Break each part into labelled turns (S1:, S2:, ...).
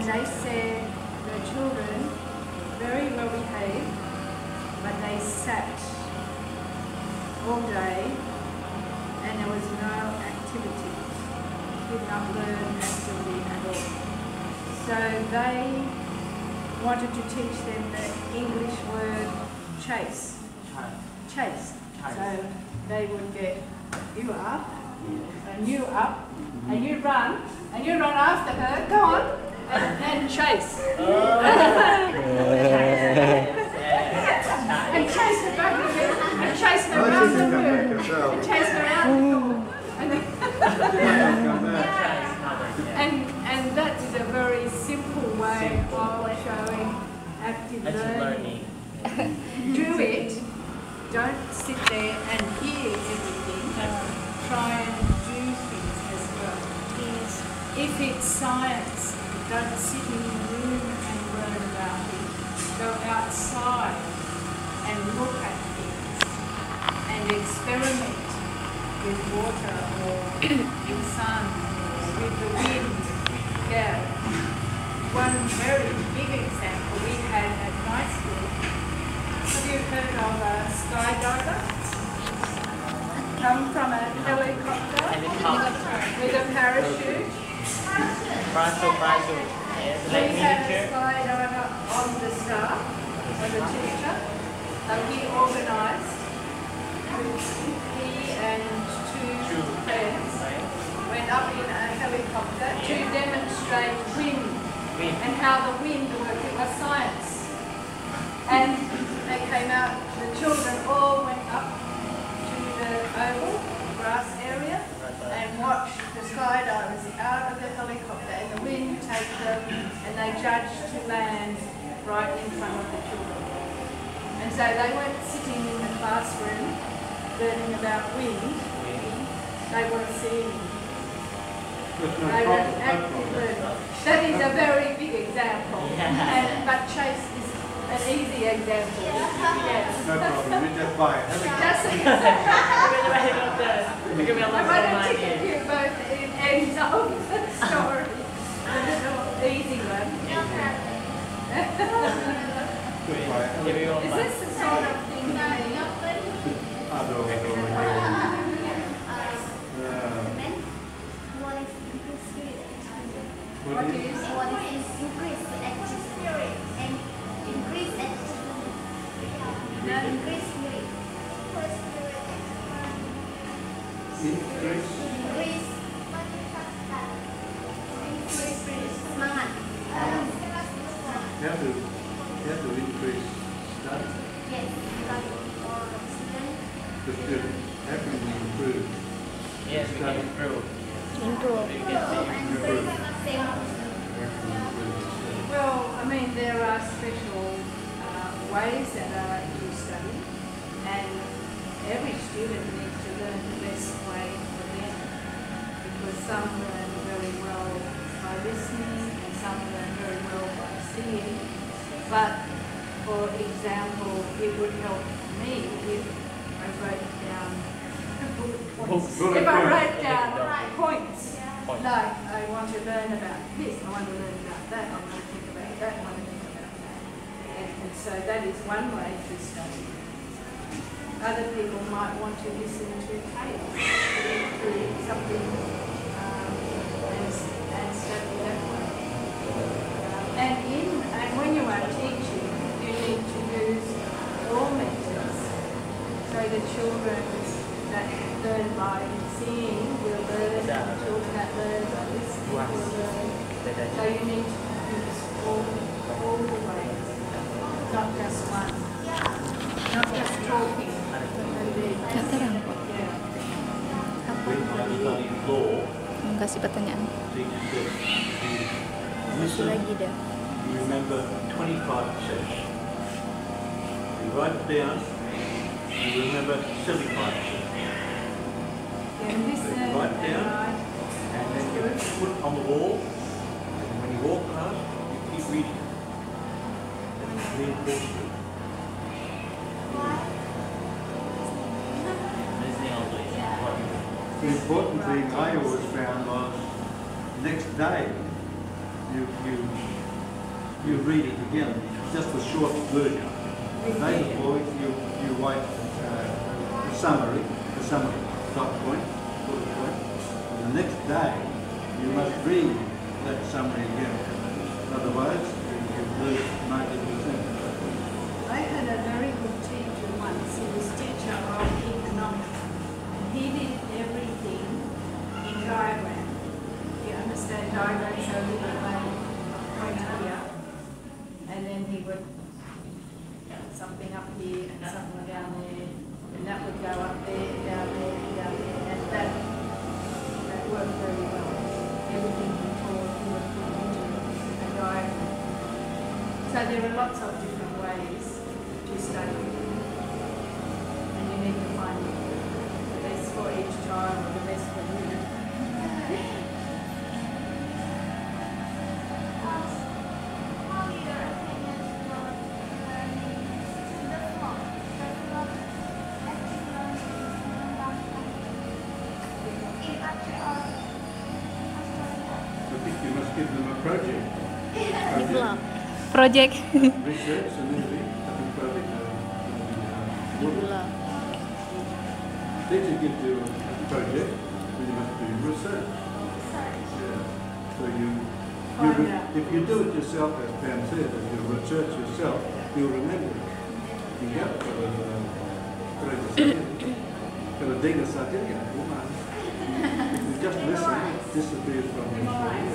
S1: they said the children very well behaved, but they sat all day and there was no activity. Did not learn activity at all. So they wanted to teach them the English word chase. Chase. So they would get you up and you up and you run after her. Go on and chase. And chase her back again and chase her around the room and chase her around the door. And that is a very simple way of showing active learning. Do it. Don't sit there and hear everything. Try and do things as well. Yes. If it's science, don't sit in the room and learn about it. Go outside and look at things and experiment with water or with sun or with the wind. Yeah. One very big example we had at my school. Have you heard of a skydiver? Come from a helicopter with a parachute.
S2: Parachute.
S1: We had a skydiver on the staff, on the teacher. He organised. He and two friends went up in a helicopter to demonstrate wind and how the wind worked. It was science. And they came out, the children all went up to the oval grass area and watched the skydivers out of the helicopter and the wind take them, and they judged to land right in front of the children. And so they weren't sitting in the classroom learning about wind, they were seeing. They were active learning. That is a very big example, but chase is an easy example. Yes.
S3: No problem, we just buy it.
S1: I want to ticket you both in ends of the story. The little easy one. Is this the sort of thing you need? What is
S4: increase activity and increase activity? Increase spirit. Increase semangat.
S3: How to increase study?
S4: Yes, study for student.
S3: The student. How can we improve?
S2: Yes, we can improve.
S1: Well, I mean, there are special ways that are to study, and every student needs to learn the best way for them, because some learn very well by listening and some learn very well by seeing. But, for example, it would help me if I wrote down bullet points. If I write down points. Like, I want to learn about this, I want to learn about that, I want to think about that, I want to think about that. And so that is one way to study. Other people might want to listen to tapes, to something and study that way. And when you are teaching, you need to use all methods. So the children that learn by seeing will learn, children that learn by listening will learn. So you need to use all the ways, not just one, not just talking.
S5: Kasih pertanyaan. Masih lagi dah.
S3: You remember 25%. You write it down. You remember 75%.
S1: Listen,
S3: write it down, and then you put it on the wall, and when you walk past, you keep reading it. That's reinforced it. The important thing I always found was next day
S6: you read it again, just a short version. Day before you write a summary, dot point, bullet point. And the next day you must read that summary again. Otherwise you lose 90%.
S1: I had a very good teacher once. He was teacher of economics. And he did everything in diagram. You understand diagrams, so we would make a point here. And then he would something up here and something down there. And that would go up there, down there, down there. And that worked very well. Everything he taught, he would put into a diagram. So there are lots of different ways to study. And you need to find the best for each child or the best for you.
S4: How do your opinion about learning the flow? Active learning in after all?
S6: I think you must give them a project.
S5: Develop. Project.
S6: Research and then read. I think project.
S5: Develop.
S6: Teacher gives you a project, then you must do research. Yeah. So if you do it yourself, as Pam said, if you research yourself, you'll remember it. Yeah. Kalau dengar saja, ya, bukan. If you just listen, it disappears from your memory.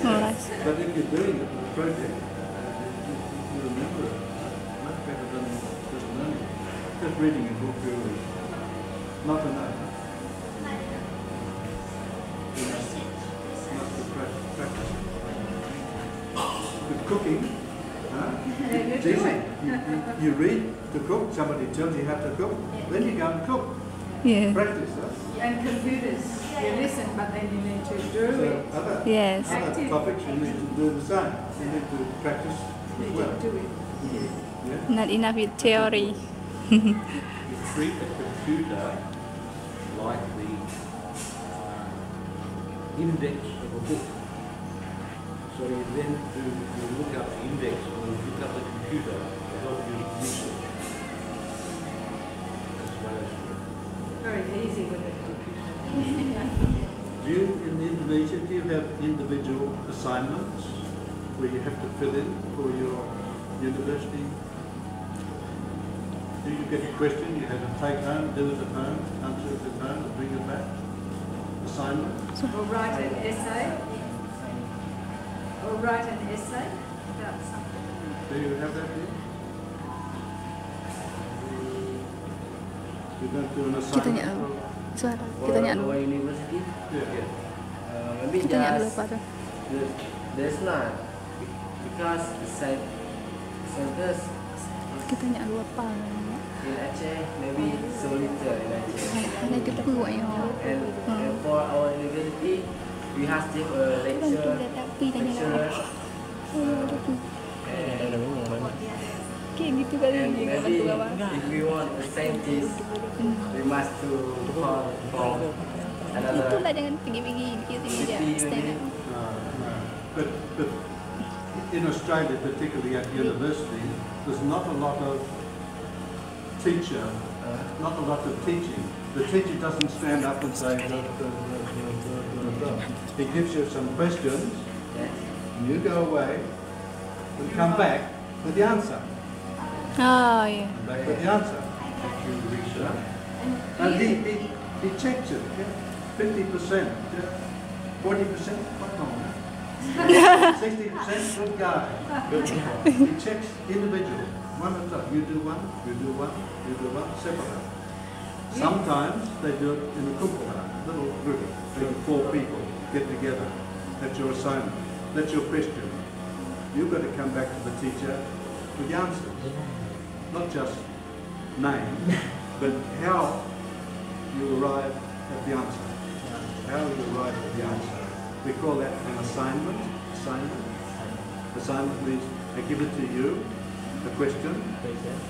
S5: Nice.
S6: But if you're doing it with a project, you remember it much better than just learning. Just reading a book really not enough. You must practice. With cooking, it's easy. You read to cook, somebody tells you how to cook, then you go and cook.
S5: Yeah.
S6: Practice, huh?
S1: And computers, you listen, but then you need to do
S6: So
S1: it.
S5: Yes.
S6: other topics you need to do the same. You need to practice
S1: You
S6: as
S1: need
S6: well.
S1: to do it.
S6: Yeah?
S5: Not enough with theory.
S3: You treat the computer like the index of a book. So you then you look up the index or you look up the computer to help you research. That's what I do.
S1: Very easy with it.
S6: Do you, in Indonesia, do you have individual assignments where you have to fill in for your university? Do you get a question, you have to take home, do it at home, answer it at home, and bring it back? Assignment?
S1: Or write an essay. Or write an essay about something.
S6: Do you have that here? You don't do an
S5: Kita
S6: assignment?
S5: tanya dulu. Suara.
S2: For
S5: Kita tanya dulu.
S2: our university,
S6: Yeah.
S2: maybe
S5: Kita tanya dulu
S2: just
S5: apa tuh?
S2: there's not because centers
S5: Kita tanya dulu apa.
S2: in Aceh maybe so little in Aceh.
S5: Hanya kita kuat ya.
S2: And for our university, we have still a lecture,
S5: Tapi tanya
S2: lecturer,
S5: kayak gitu kali
S2: and
S5: dia nggak
S2: maybe
S5: bantu apa.
S2: if we want a scientist, we must to call from another
S5: Itulah jangan pergi-pergi dia
S2: city
S5: stand
S2: maybe.
S5: up.
S6: No. But in Australia, particularly at university, there's not a lot of not a lot of teaching. The teacher doesn't stand up and say, blah, blah, blah, blah, blah, blah. He gives you some questions,
S2: Yes.
S6: and you go away, and come back with the answer.
S5: Oh iya.
S6: Come back with the answer. And he checks it, yeah? 50%, yeah? 40%, what on? 60% good guy. He checks individual, one at a time. You do one, you do one, you do one, separate. Sometimes they do it in a kumpulan, little group, maybe 4 people get together. That's your assignment. That's your question. You've got to come back to the teacher with the answers. Not just name, but how you arrive at the answer. How you arrive at the answer. We call that an assignment. Assignment means I give it to you, the question,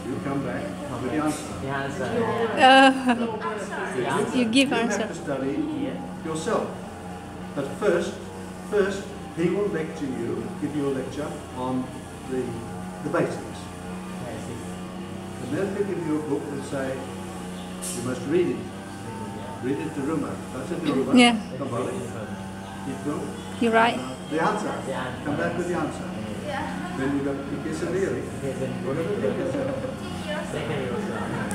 S6: you come back with the answer.
S2: The answer.
S5: You give
S6: You
S5: answer.
S6: have to study yourself. But first he will lecture you, give you a lecture on the basics. And then he'll give you a book and say, you must read it. Read it to rumah. That's it, rumah.
S5: Yeah.
S6: Kembali. Itu.
S5: You're right.
S6: The answer. Come back with the answer.
S4: Yeah.
S6: Then you got to pick sendiri. Whatever it is.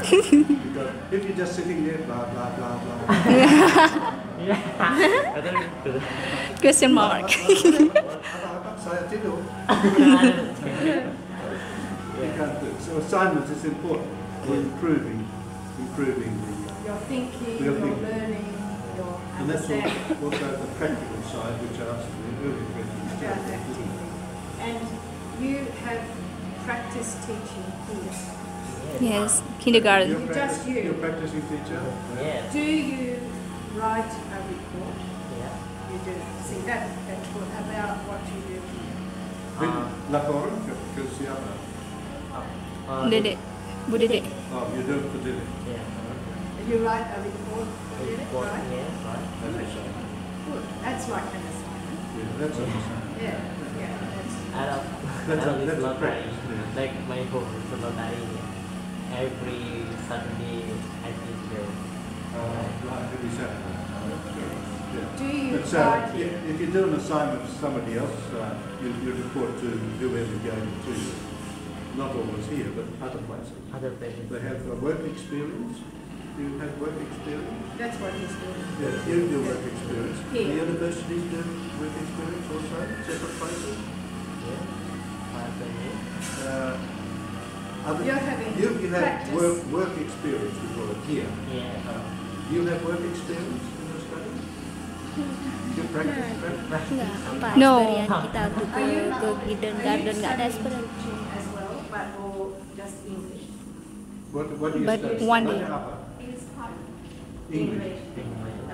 S6: Because if you're just sitting there, blah, blah, blah, blah.
S5: Question mark.
S6: Apa-apa, saya tidur. You can't do it. So assignments is important for improving
S1: Your thinking,
S6: Your
S1: your
S6: thinking.
S1: learning, your
S6: and that's
S1: understanding.
S6: also the practical side, which I asked in the earlier
S1: About
S6: questions.
S1: activity. And you have practice teaching here.
S5: Yes, kindergarten.
S6: You're
S1: Just you.
S6: You're practicing teacher.
S1: Do you write a report? You do. See, that's what about what you do here.
S6: Laporan ke siapa?
S5: Dedek. Bu Dedek.
S6: Oh, you do it for dinner.
S1: You write a report for it, right?
S6: That's a
S1: Good. That's like an assignment.
S6: Yeah, that's a
S1: Yeah, yeah.
S6: That's a practice. Yeah.
S7: Like my home is a lottery. Every Saturday I teach there.
S6: Like every Saturday. Yeah.
S1: Do you
S6: But
S1: write
S6: if you do an assignment for somebody else, you report to whoever gave it to you. Not always here, but other places.
S7: Other places.
S6: They have work experience. You have work experience.
S1: That's what he's doing.
S6: Yes, you do work experience.
S1: Here.
S6: The universities do work experience also, separate places.
S7: Yeah.
S1: You're having
S6: you have
S1: practice.
S6: work experience, we call it here.
S7: Yeah.
S6: You have work experience in your study? You practice?
S8: Enggak, apa
S5: No.
S8: experience kita tuh
S1: Are you
S8: ke kindergarten nggak ada experience.
S1: teaching as well, but or just English?
S6: What do you
S5: But
S6: study?
S5: one day.
S6: Tanya apa? English.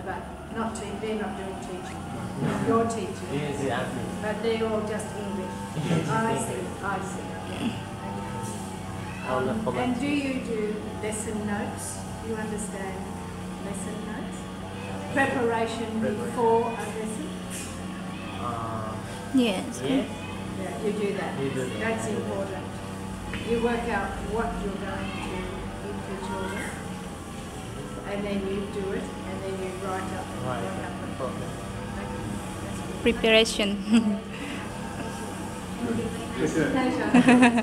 S1: But not they're not doing teaching. You're teaching.
S7: Yes, yeah.
S1: But they're all just English. I see.
S7: All the
S1: And do you do lesson notes? You understand lesson notes? Preparation before a lesson?
S5: Yes.
S7: Yes.
S1: Yeah, you do that.
S7: You do that.
S1: That's important. You work out what you're going to give the children, and then you do it, and then you write up and
S7: Right.
S1: work up the
S7: Okay.
S1: That's good.
S5: Preparation.
S1: Pleasure.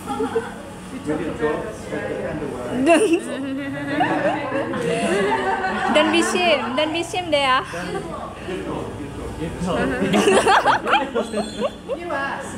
S1: You
S6: When you
S1: talk
S6: talk,
S1: about
S6: put the
S1: Australia.
S6: hand away.
S5: Don't be shame. Don't be shame there.
S6: You talk.
S1: You ask.